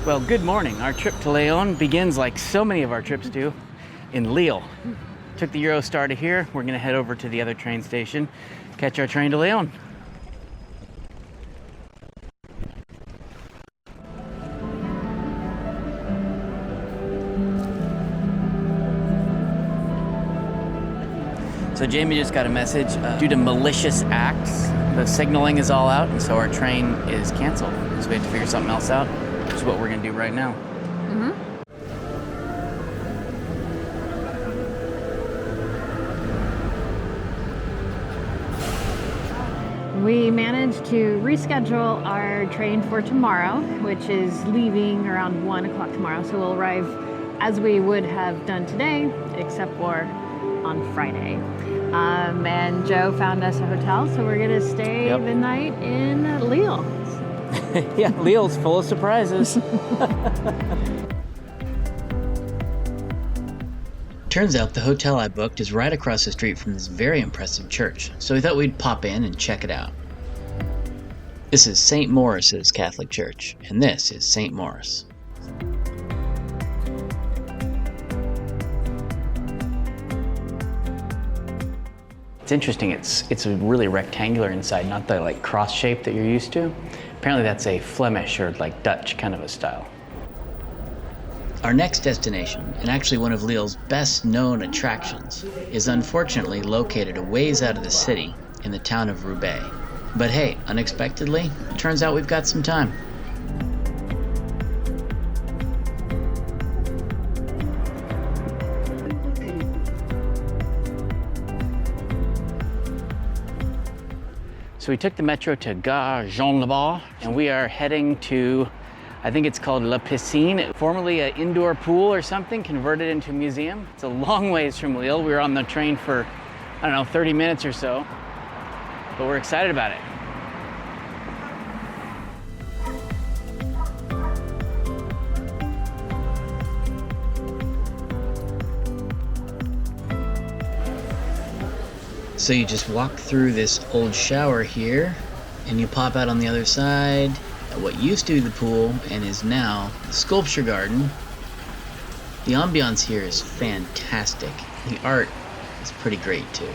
Well, good morning. Our trip to Lyon begins, like so many of our trips do, in Lille. Took the Eurostar to here. We're gonna head over to the other train station, catch our train to Lyon. So Jamie just got a message. Due to malicious acts, the signaling is all out, and so our train is canceled. So we have to figure something else out, which is what we're gonna do right now. We managed to reschedule our train for tomorrow, which is leaving around 1 o'clock tomorrow. So we'll arrive as we would have done today, except for on Friday. And Joe found us a hotel, so we're gonna stay the night in Lille. Yeah, Lille's full of surprises. Turns out the hotel I booked is right across the street from this very impressive church, so we thought we'd pop in and check it out. This is St. Maurice's Catholic Church, and this is St. Maurice. It's interesting, it's really rectangular inside, not the like cross shape that you're used to. Apparently that's a Flemish or like Dutch kind of a style. Our next destination, and actually one of Lille's best known attractions, is unfortunately located a ways out of the city in the town of Roubaix. But hey, unexpectedly, it turns out we've got some time. So we took the metro to Gare Jean-Labar, and we are heading to, I think it's called La Piscine, formerly an indoor pool or something, converted into a museum. It's a long ways from Lille. We were on the train for, I don't know, 30 minutes or so, but we're excited about it. So you just walk through this old shower here, and you pop out on the other side at what used to be the pool and is now the sculpture garden. The ambiance here is fantastic. The art is pretty great too.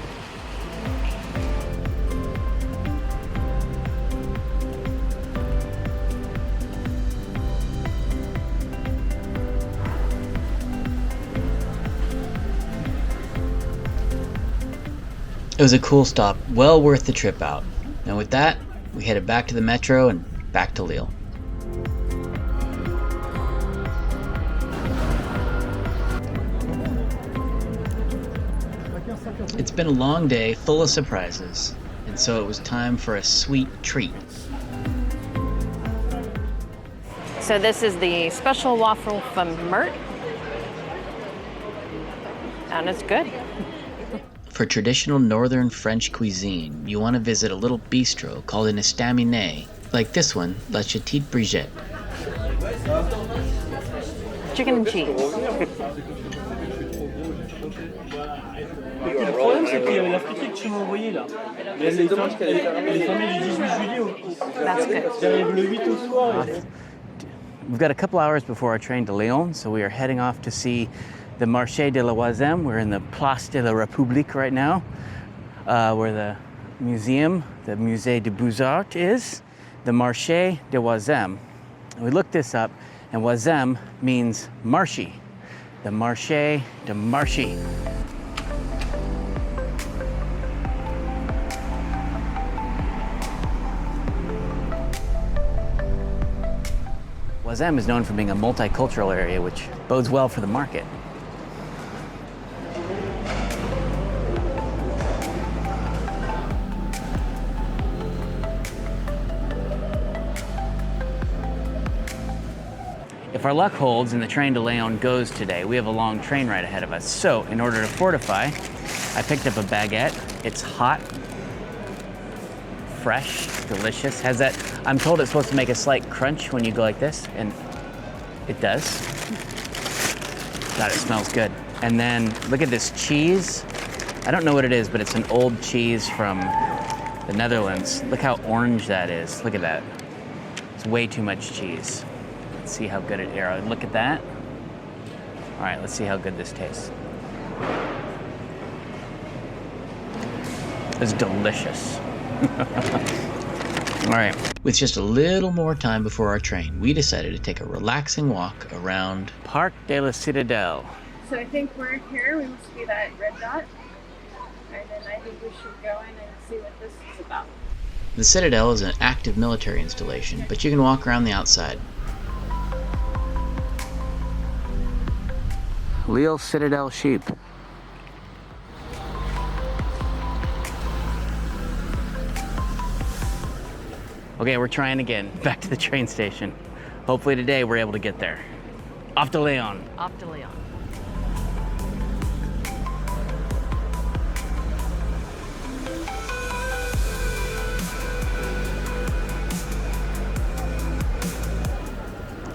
It was a cool stop, well worth the trip out. And with that, we headed back to the metro and back to Lille. It's been a long day full of surprises, and so it was time for a sweet treat. So this is the special waffle from Mert, and it's good. For traditional northern French cuisine, you want to visit a little bistro called an estaminet, like this one, La Petite Brigitte. Chicken and cheese. Le problème, c'est qu'il y avait la friterie que tu m'as envoyée là. Elle est fermée du 18 juillet. That's good. J'arrive le 8 au soir. We've got a couple hours before our train to Lyon, so we are heading off to see the Marché de la Oisem. We're in the Place de la République right now, where the museum, the Musée des Beaux-Arts is, the Marché de Oisem. We looked this up, and Oisem means marshy. The Marché de Marshy. Oisem is known for being a multicultural area, which bodes well for the market. If our luck holds and the train to Lyon goes today, we have a long train ride ahead of us. So in order to fortify, I picked up a baguette. It's hot, fresh, delicious. Has that, I'm told it's supposed to make a slight crunch when you go like this, and it does. God, it smells good. And then look at this cheese. I don't know what it is, but it's an old cheese from the Netherlands. Look how orange that is. Look at that. It's way too much cheese. Let's see how good it is. Look at that. All right, let's see how good this tastes. It's delicious. All right, with just a little more time before our train, we decided to take a relaxing walk around Parc de la Citadelle. So I think we're here. We must be that red dot. And then I think we should go in and see what this is about. The Citadel is an active military installation, but you can walk around the outside. Lille Citadel sheep. Okay, we're trying again. Back to the train station. Hopefully today we're able to get there. Off to Lyon. Off to Lyon.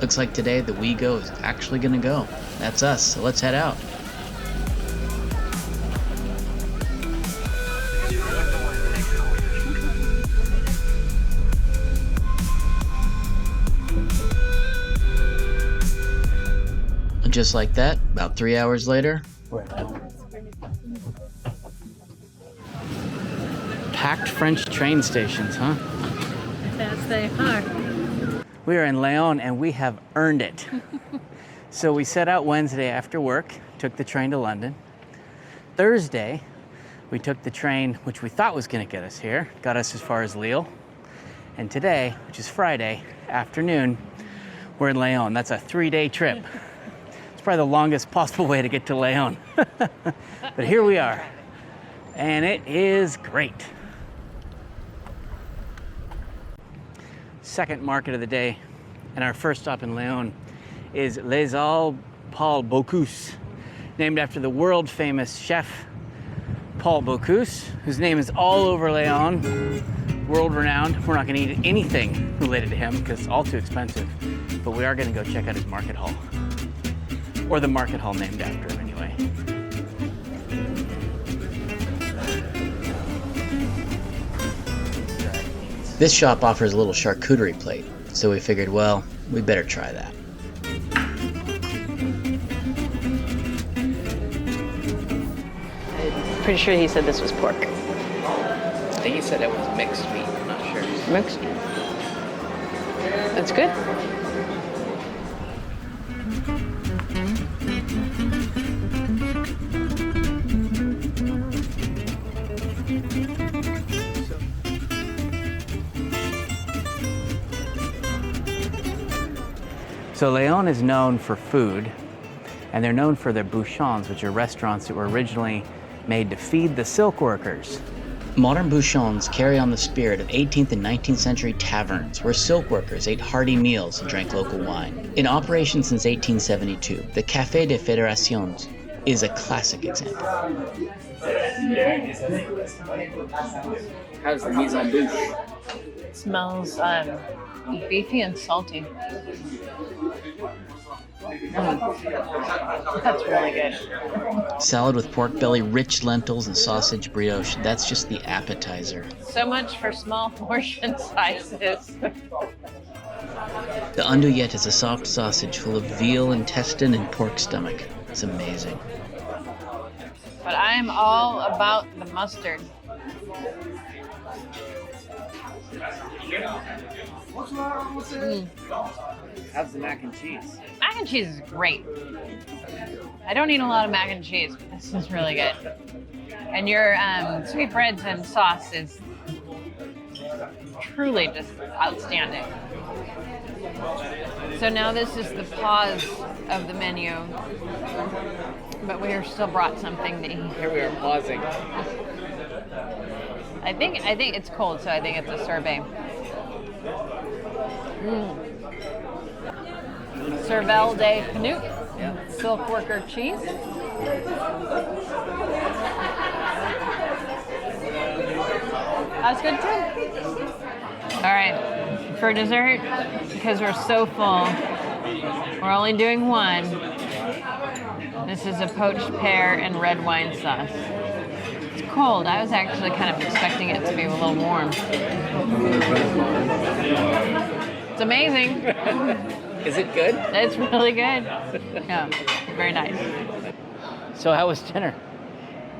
Looks like today the We Go is actually gonna go. That's us, so let's head out. And just like that, about 3 hours later, we're at home. Packed French train stations, huh? Yes, they are. We are in Lyon and we have earned it. So we set out Wednesday after work, took the train to London. Thursday, we took the train, which we thought was gonna get us here, got us as far as Lille. And today, which is Friday afternoon, we're in Lyon. That's a 3-day trip. It's probably the longest possible way to get to Lyon. But here we are, and it is great. Second market of the day, and our first stop in Lyon is Les Halles Paul Bocuse, named after the world famous chef Paul Bocuse, whose name is all over Lyon, world renowned. We're not gonna eat anything related to him because it's all too expensive, but we are gonna go check out his market hall, or the market hall named after him anyway. This shop offers a little charcuterie plate, so we figured, well, we better try that. I'm pretty sure he said this was pork. I think he said it was mixed meat, I'm not sure. Mixed. That's good. So Lyon is known for food, and they're known for their bouchons, which are restaurants that were originally made to feed the silk workers. Modern bouchons carry on the spirit of 18th and 19th century taverns, where silk workers ate hearty meals and drank local wine. In operation since 1872, the Café des Fédérations is a classic example. How's the mise en bouche? Smells beefy and salty. That's really good. Salad with pork belly, rich lentils, and sausage brioche. That's just the appetizer. So much for small portion sizes. The andouillette is a soft sausage full of veal intestine and pork stomach. It's amazing. But I'm all about the mustard. How's the mac and cheese? Mac and cheese is great. I don't eat a lot of mac and cheese, but this is really good. And your sweetbreads and sauce is truly just outstanding. So now this is the pause of the menu, but we are still brought something to eat. Here we are pausing. I think it's cold, so I think it's a sorbet. Cervelle de Canute, silk worker cheese. That's good too. All right, for dessert, because we're so full, we're only doing one. This is a poached pear and red wine sauce. It's cold. I was actually kind of expecting it to be a little warm. It's amazing. Is it good? It's really good. Yeah, very nice. So how was dinner?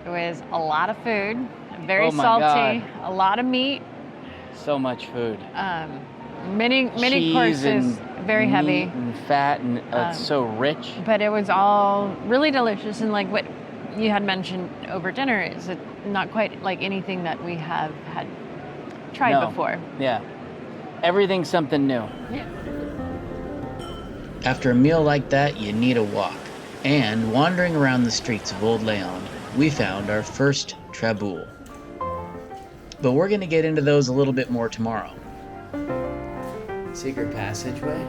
It was a lot of food, very Oh my salty, God. a lot of meat, So much food. many Cheese courses, and very meat heavy. and fat, and it's so rich. But it was all really delicious, and like what you had mentioned over dinner, is it not quite like anything that we have had tried No. before. Yeah. Everything's something new. Yeah. After a meal like that, you need a walk. And wandering around the streets of Old Lyon, we found our first traboule. But we're going to get into those a little bit more tomorrow. Secret passageway.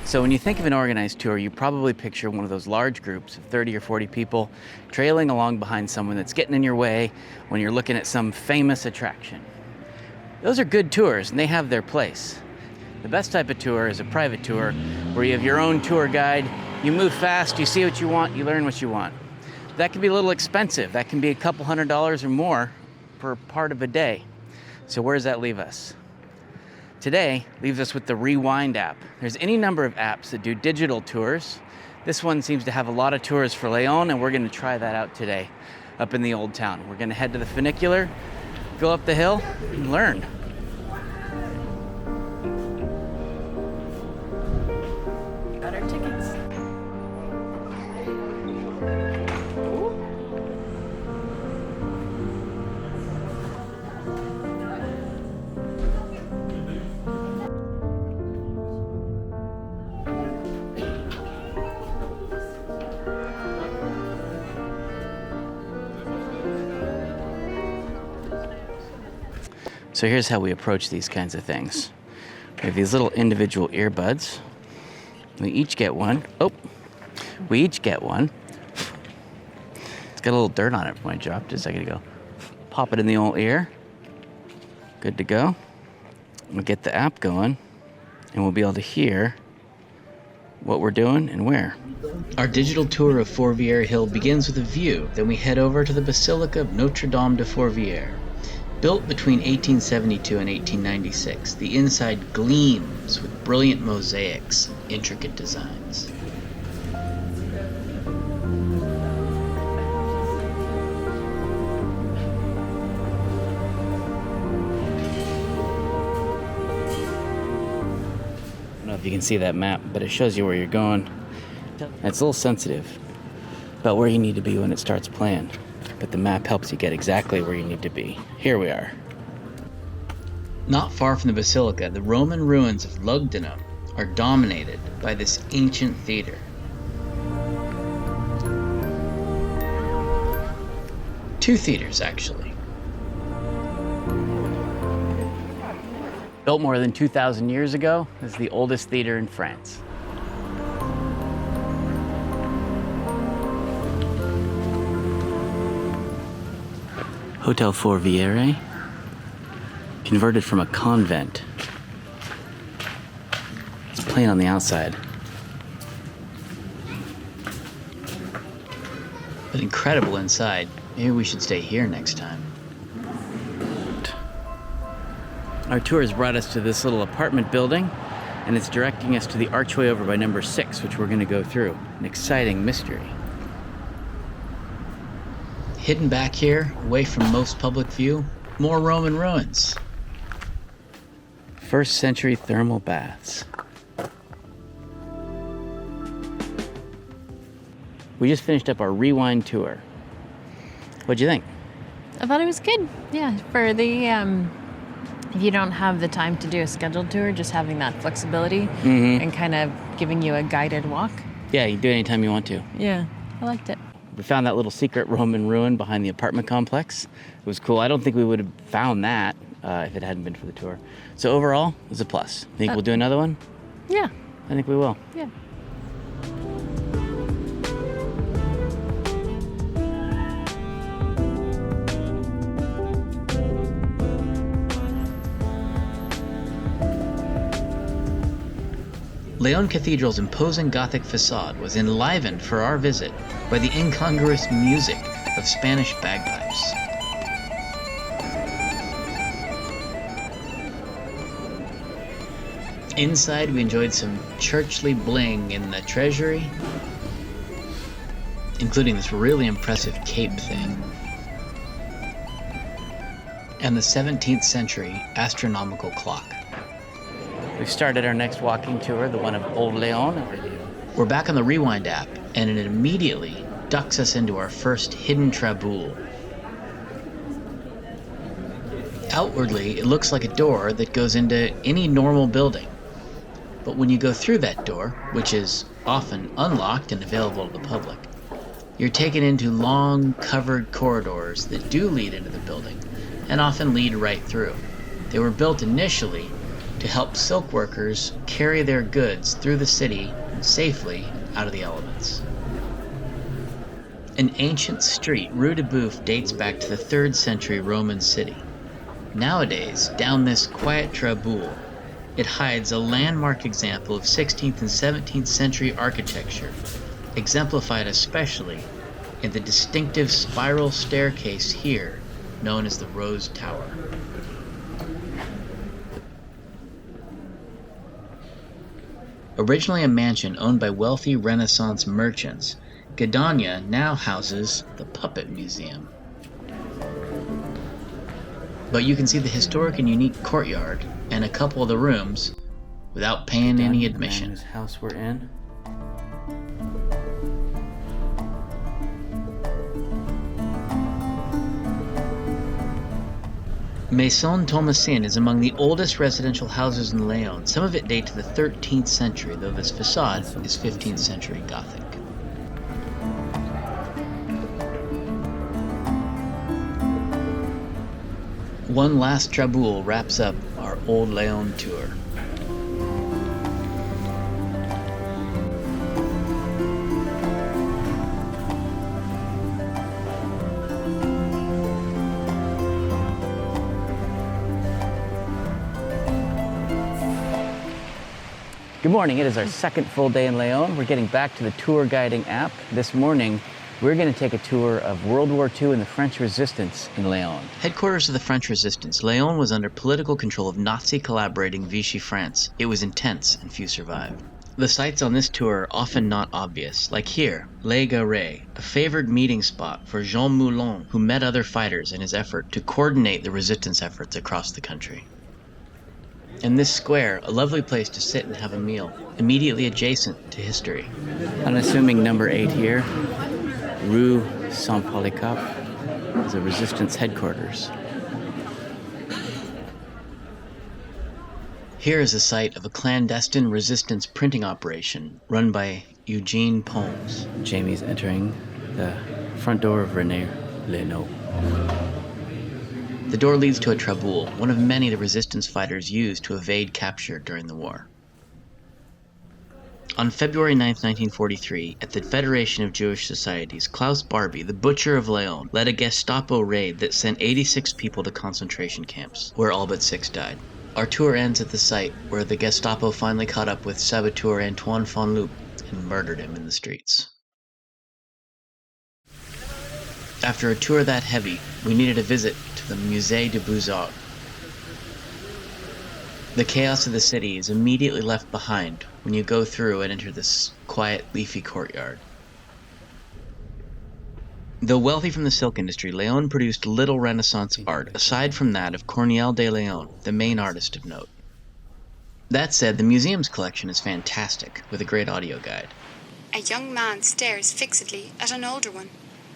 So when you think of an organized tour, you probably picture one of those large groups of 30 or 40 people trailing along behind someone that's getting in your way when you're looking at some famous attraction. Those are good tours, and they have their place. The best type of tour is a private tour where you have your own tour guide, you move fast, you see what you want, you learn what you want. That can be a little expensive. That can be a couple $100s or more per part of a day. So where does that leave us? Today leaves us with the Rewind app. There's any number of apps that do digital tours. This one seems to have a lot of tours for Lyon, and we're going to try that out today up in the Old Town. We're going to head to the funicular, go up the hill, and learn. Got our tickets. So here's how we approach these kinds of things. We have these little individual earbuds. We each get one. Oh, we each get one. It's got a little dirt on it when I dropped it a second ago. Pop it in the old ear. Good to go. We'll get the app going, and we'll be able to hear what we're doing and where. Our digital tour of Fourvière Hill begins with a view. Then we head over to the Basilica of Notre Dame de Fourvière. Built between 1872 and 1896, the inside gleams with brilliant mosaics and intricate designs. I don't know if you can see that map, but it shows you where you're going. It's a little sensitive about where you need to be when it starts playing, but the map helps you get exactly where you need to be. Here we are. Not far from the basilica, the Roman ruins of Lugdunum are dominated by this ancient theater. Two theaters, actually. Built more than 2,000 years ago, this is the oldest theater in France. Hotel Fourvière, converted from a convent. It's plain on the outside, but incredible inside. Maybe we should stay here next time. Our tour has brought us to this little apartment building, and it's directing us to the archway over by number 6, which we're going to go through. An exciting mystery. Hidden back here, away from most public view, more Roman ruins. First century thermal baths. We just finished up our Rewind tour. What'd you think? I thought it was good. Yeah, for the if you don't have the time to do a scheduled tour, just having that flexibility and kind of giving you a guided walk. Yeah, you can do it anytime you want to. Yeah, I liked it. We found that little secret Roman ruin behind the apartment complex. It was cool. I don't think we would have found that if it hadn't been for the tour. So overall, it was a plus. Think we'll do another one? Yeah. I think we will. Yeah. Lyon Cathedral's imposing Gothic facade was enlivened for our visit by the incongruous music of Spanish bagpipes. Inside, we enjoyed some churchly bling in the treasury, including this really impressive cape thing, and the 17th century astronomical clock. We've started our next walking tour, the one of Old Lyon. We're back on the Rewind app, and it immediately ducks us into our first hidden traboule. Outwardly, it looks like a door that goes into any normal building. But when you go through that door, which is often unlocked and available to the public, you're taken into long, covered corridors that do lead into the building, and often lead right through. They were built initially to help silk workers carry their goods through the city safely out of the elements. An ancient street, Rue de Boeuf, dates back to the 3rd century Roman city. Nowadays, down this quiet traboule, it hides a landmark example of 16th and 17th century architecture, exemplified especially in the distinctive spiral staircase here, known as the Rose Tower. Originally a mansion owned by wealthy Renaissance merchants, Gdynia now houses the Puppet Museum. But you can see the historic and unique courtyard and a couple of the rooms without paying any admission. Whose house we're in. Maison Thomasine is among the oldest residential houses in Lyon. Some of it date to the 13th century, though this facade is 15th century Gothic. One last traboule wraps up our Old Lyon tour. Good morning, it is our second full day in Lyon. We're getting back to the tour guiding app. This morning, we're going to take a tour of World War II and the French Resistance in Lyon. Headquarters of the French Resistance, Lyon was under political control of Nazi-collaborating Vichy France. It was intense, and few survived. The sites on this tour are often not obvious, like here, Les Garets, a favored meeting spot for Jean Moulin, who met other fighters in his effort to coordinate the resistance efforts across the country. In this square, a lovely place to sit and have a meal, immediately adjacent to history. Unassuming number 8 here, Rue Saint-Polycarpe, is a resistance headquarters. Here is the site of a clandestine resistance printing operation run by Eugene Pons. Jamie's entering the front door of René Leno. The door leads to a traboule, one of many the resistance fighters used to evade capture during the war. On February 9, 1943, at the Federation of Jewish Societies, Klaus Barbie, the Butcher of Lyon, led a Gestapo raid that sent 86 people to concentration camps, where all but 6 died. Our tour ends at the site where the Gestapo finally caught up with saboteur Antoine von Lup and murdered him in the streets. After a tour that heavy, we needed a visit to the Musée des Beaux-Arts. The chaos of the city is immediately left behind when you go through and enter this quiet, leafy courtyard. Though wealthy from the silk industry, Lyon produced little Renaissance art, aside from that of Corneille de Lyon, the main artist of note. That said, the museum's collection is fantastic, with a great audio guide. A young man stares fixedly at an older one,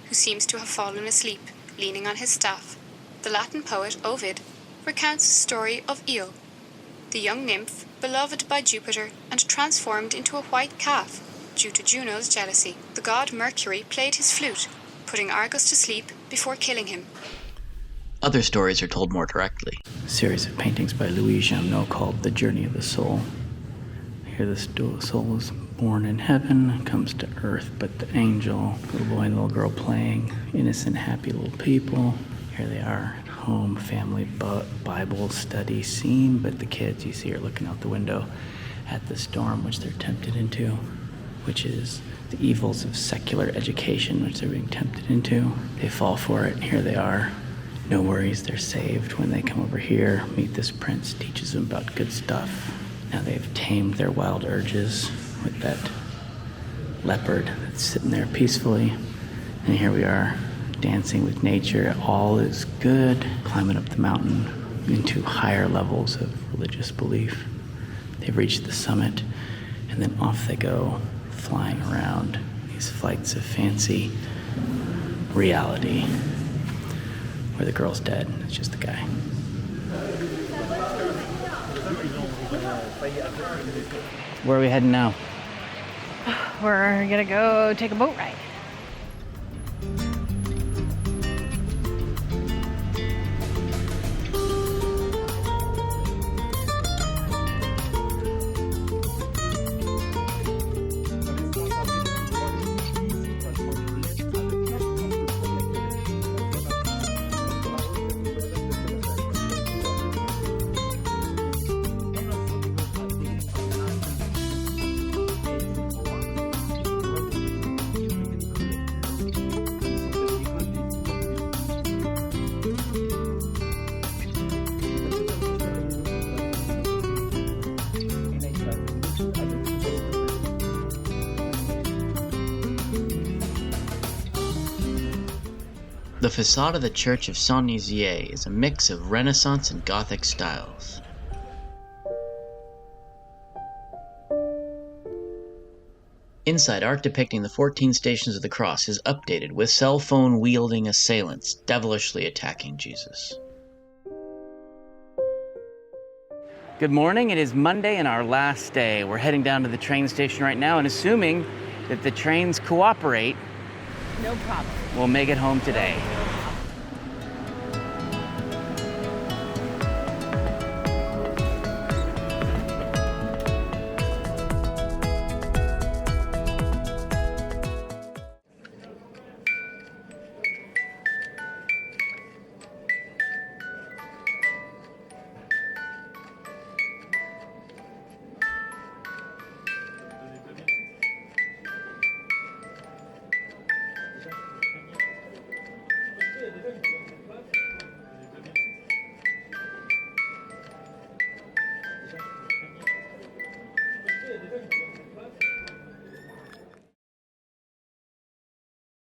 who seems to have fallen asleep, leaning on his staff. The Latin poet Ovid recounts the story of Io, the young nymph beloved by Jupiter and transformed into a white calf due to Juno's jealousy. The god Mercury played his flute, putting Argus to sleep before killing him. Other stories are told more directly. A series of paintings by Louis Jamnot called The Journey of the Soul. Here the soul is born in heaven, comes to earth, but the angel, little boy and little girl playing, innocent, happy little people. Here they are at home, family Bible study scene, but the kids you see are looking out the window. at the storm which they're tempted into, which is the evils of secular education which they're being tempted into. They fall for it. Here they are. No worries, they're saved when they come over here, meet this prince, teaches them about good stuff. Now they've tamed their wild urges with that leopard that's sitting there peacefully. And here we are, dancing with nature. All is good, climbing up the mountain into higher levels of religious belief. They've reached the summit, and then off they go, flying around these flights of fancy reality, where the girl's dead, it's just the guy. Where are we heading now? We're gonna go take a boat ride. The facade of the Church of Saint-Nizier is a mix of Renaissance and Gothic styles. Inside, art depicting the 14 Stations of the Cross is updated with cell phone wielding assailants devilishly attacking Jesus. Good morning, it is Monday and our last day. We're heading down to the train station right now, and assuming that the trains cooperate, No problem. we'll make it home today.